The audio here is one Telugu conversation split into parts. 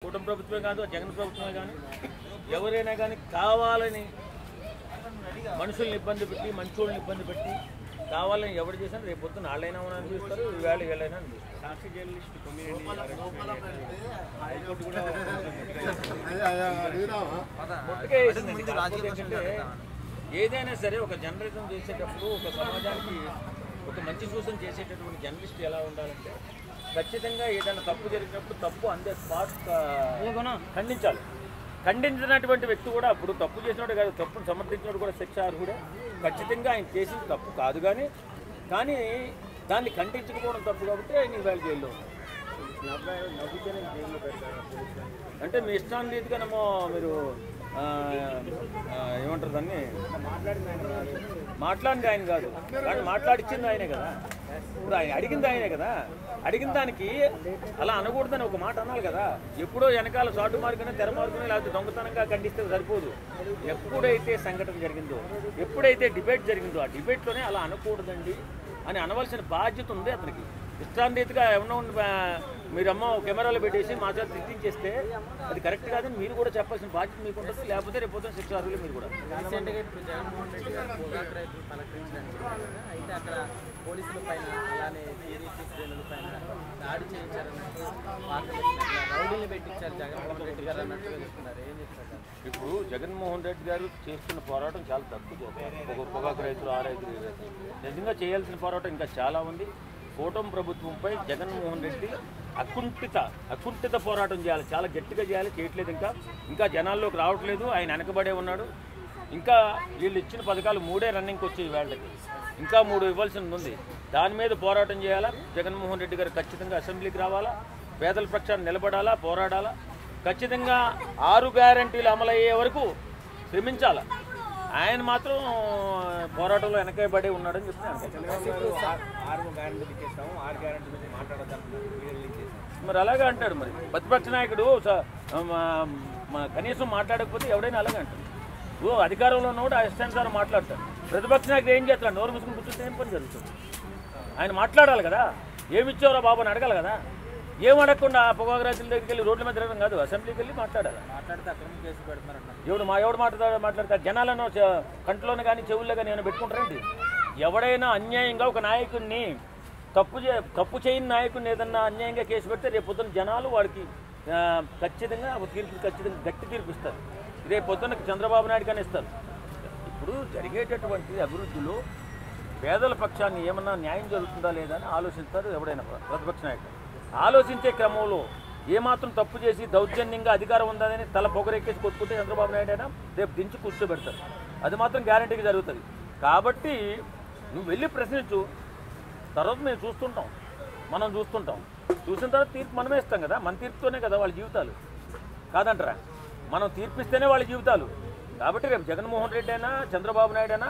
కూటమి ప్రభుత్వమే కాదు, జగన్ ప్రభుత్వమే కానీ ఎవరైనా కానీ కావాలని మనుషుల్ని ఇబ్బంది పెట్టి మంచోళ్ళని ఇబ్బంది పెట్టి కావాలని ఎవరు చేసినా రేపు పొద్దున వాళ్ళైనా అనిపిస్తారు, ఈవేళ వీళ్ళైనా అనిపిస్తారు. సాక్షి జర్నలిస్ట్ ఏంటంటే ఏదైనా సరే ఒక జర్నలిజం చేసేటప్పుడు ఒక సమాజానికి ఒక మంచి సూచన చేసేటటువంటి జర్నలిస్ట్ ఎలా ఉండాలంటే ఖచ్చితంగా ఏదైనా తప్పు జరిగినప్పుడు తప్పు అందే స్పాట్ ఖండించాలి. ఖండించినటువంటి వ్యక్తి కూడా అప్పుడు తప్పు చేసినట్టు కాదు, తప్పును సమర్థించినట్టు కూడా శిక్ష అర్హుడే. ఖచ్చితంగా ఆయన చేసిన తప్పు కాదు కానీ దాన్ని ఖండించకపోవడం తప్పు కాబట్టి ఆయన ఇవాళ జైల్లో నవ్వుతూనే జైల్లో పెడతారు. అంటే మీ ఇష్టాన్ని రీతిగానేమో మీరు ఏమంటారు దాన్ని మాట్లాడింది ఆయన కాదు, కానీ మాట్లాడిచ్చింది ఆయనే కదా. ఇప్పుడు ఆయన అడిగింది ఆయనే కదా. అడిగిన దానికి అలా అనకూడదని ఒక మాట అనాలి కదా. ఎప్పుడో వెనకాల చాటు మార్కునే తెర మార్కునే లేకపోతే దొంగతనంగా ఖండిస్తే సరిపోదు. ఎప్పుడైతే సంఘటన జరిగిందో, ఎప్పుడైతే డిబేట్ జరిగిందో ఆ డిబేట్లోనే అలా అనకూడదండి అని అనవలసిన బాధ్యత ఉంది అతనికి. ఇష్టాంరీతిగా ఏమన్నా మీరమ్మ కెమెరాలో పెట్టేసి మా చేత తిట్టించేస్తే అది కరెక్ట్ కాదని మీరు కూడా చెప్పాల్సిన బాధ్యత మీకు ఉంటుంది. లేకపోతే రేపు పొద్దున శిక్ష అర్హులు మీరు కూడా. రీసెంట్గా ఇప్పుడు జగన్మోహన్ రెడ్డి గారు పొగాకు రైతులు పలకరించడానికి అయితే అక్కడ పోలీసుల పైన అలానే టీడీపీ శ్రేణుల పైన దాడి చేయించారన్నట్టు వార్తలు రౌడీని పెట్టించారు జగన్మోహన్ రెడ్డి గారు అన్నట్టుగా చెప్తున్నారు. ఏం చెప్తారు? ఇప్పుడు జగన్మోహన్ రెడ్డి గారు చేస్తున్న పోరాటం చాలా తక్కువ. పొగాకు రైతులు, ఆ రైతులు, ఈ రైతులు నిజంగా చేయాల్సిన పోరాటం ఇంకా చాలా ఉంది. కూటమి ప్రభుత్వంపై జగన్మోహన్ రెడ్డి అకుంఠిత పోరాటం చేయాలి, చాలా గట్టిగా చేయాలి. చేయట్లేదు, ఇంకా జనాల్లోకి రావట్లేదు. ఆయన వెనకబడే ఉన్నాడు. ఇంకా వీళ్ళు ఇచ్చిన పథకాలు 3 రన్నింగ్కి వచ్చాయి వేళ్ళకి, ఇంకా 3 ఇవ్వాల్సి ఉంది. దాని మీద పోరాటం చేయాలా. జగన్మోహన్ రెడ్డి గారు ఖచ్చితంగా అసెంబ్లీకి రావాలా, పేదల పక్షాన్ని నిలబడాలా, పోరాడాలా. ఖచ్చితంగా 6 గ్యారంటీలు అమలయ్యే వరకు శ్రమించాలా. ఆయన మాత్రం పోరాటంలో వెనకబడి ఉన్నాడని చెప్తున్నాను. మరి అలాగే అంటాడు. మరి ప్రతిపక్ష నాయకుడు కనీసం మాట్లాడకపోతే ఎవడైనా అలాగే అంటాడు. అధికారంలో ఉన్నవాడు ఆ ఇష్టానుసారం మాట్లాడతాడు. ప్రతిపక్ష నాయకుడు ఏం చేస్తాడు? నోరు మూసుకుని కూర్చుంటే ఏం పని జరుగుతుంది? ఆయన మాట్లాడాలి కదా. ఏమి ఇచ్చారో బాబు అని అడగాలి కదా. ఏం అడగకుండా పొగాకు రైతుల దగ్గరికి వెళ్ళి రోడ్ల మీద తిరగడం కాదు, అసెంబ్లీకి వెళ్ళి మాట్లాడాలి. మాట్లాడితే అక్రమ కేసు పెడతారంట. ఎవడు మాట్లాడతాడు? జనాలను కంట్లోనే కానీ చెవుల్లో కానీ ఏమైనా పెట్టుకుంటారండి. ఎవడైనా అన్యాయంగా ఒక నాయకుడిని తప్పు చేయని నాయకుడిని ఏదన్నా అన్యాయంగా కేసు పెడితే రేపు పొద్దున్న జనాలు వాడికి ఖచ్చితంగా గట్టి తీర్పు ఇస్తారు. రేపు పొద్దున్న చంద్రబాబు నాయుడు కానీ ఇస్తారు. ఇప్పుడు జరిగేటటువంటి అభివృద్ధిలో పేదల పక్షాన్ని ఏమన్నా న్యాయం జరుగుతుందా లేదా అని ఆలోచిస్తారు ఎవడైనా ప్రతిపక్ష నాయకుడు. ఆలోచించే క్రమంలో ఏమాత్రం తప్పు చేసి దౌర్జన్యంగా అధికారం ఉందని తల పొగరెక్కేసి కొట్టుకుంటే చంద్రబాబు నాయుడు అయినా రేపు దించి కూర్చోబెడతారు. అది మాత్రం గ్యారంటీగా జరుగుతుంది. కాబట్టి నువ్వు వెళ్ళి ప్రశ్నించు. తర్వాత మేము మనం చూస్తుంటాం. చూసిన తర్వాత తీర్పు మనమే ఇస్తాం కదా. మన తీర్పుతోనే కదా వాళ్ళ జీవితాలు, కాదంటారా? మనం తీర్పిస్తేనే వాళ్ళ జీవితాలు. కాబట్టి రేపు జగన్మోహన్ రెడ్డి అయినా చంద్రబాబు నాయుడు అయినా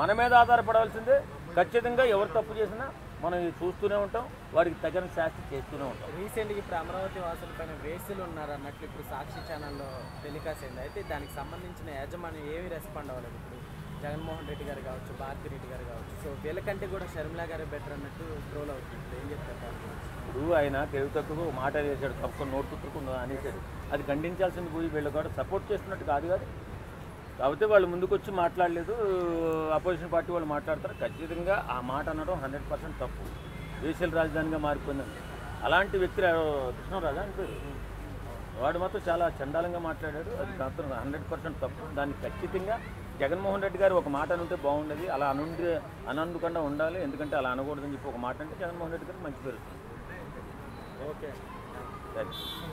మన మీద ఆధారపడాల్సిందే. ఖచ్చితంగా ఎవరు తప్పు చేసినా మనం చూస్తూనే ఉంటాం, వారికి తగిన శాస్తి చేస్తూనే ఉంటాం. రీసెంట్గా ఇప్పుడు అమరావతి వాసుల పైన వేసులు ఉన్నారు అన్నట్లు ఇప్పుడు సాక్షి ఛానల్లో టెలికాస్ట్ అయింది. అయితే దానికి సంబంధించిన యాజమాన్యం ఏమి రెస్పాండ్ అవ్వలేదు. ఇప్పుడు జగన్మోహన్ రెడ్డి గారు కావచ్చు, భారతి రెడ్డి గారు కావచ్చు, సో వీళ్ళకంటే కూడా షర్మిలా గారే బెటర్ అన్నట్టు ట్రోల్ అవుతుంది. ఏం చెప్తారు? ఇప్పుడు ఆయన తెలివి తక్కువ మాట వేసాడు, తప్పుకొని నోటు తుట్టుకుని అనేసాడు. అది ఖండించాల్సింది పోయి వీళ్ళు కూడా సపోర్ట్ చేస్తున్నట్టు కాదు. కాబట్టి వాళ్ళు ముందుకు వచ్చి మాట్లాడలేదు. అపోజిషన్ పార్టీ వాళ్ళు మాట్లాడతారు. ఖచ్చితంగా ఆ మాట అనడం 100% తప్పు. దేశాల రాజధానిగా మారిపోయిందండి. అలాంటి వ్యక్తి కృష్ణరాజా అంటే వాడు మాత్రం చాలా చండాలంగా మాట్లాడాడు. అది మాత్రం 100% తప్పు. దాన్ని ఖచ్చితంగా జగన్మోహన్ రెడ్డి గారు ఒక మాట అనుంటే బాగుండేది. అలా అనకుండా ఉండాలి. ఎందుకంటే అలా అనకూడదని చెప్పి ఒక మాట అంటే జగన్మోహన్ రెడ్డి గారికి మంచి పేరు. ఓకే.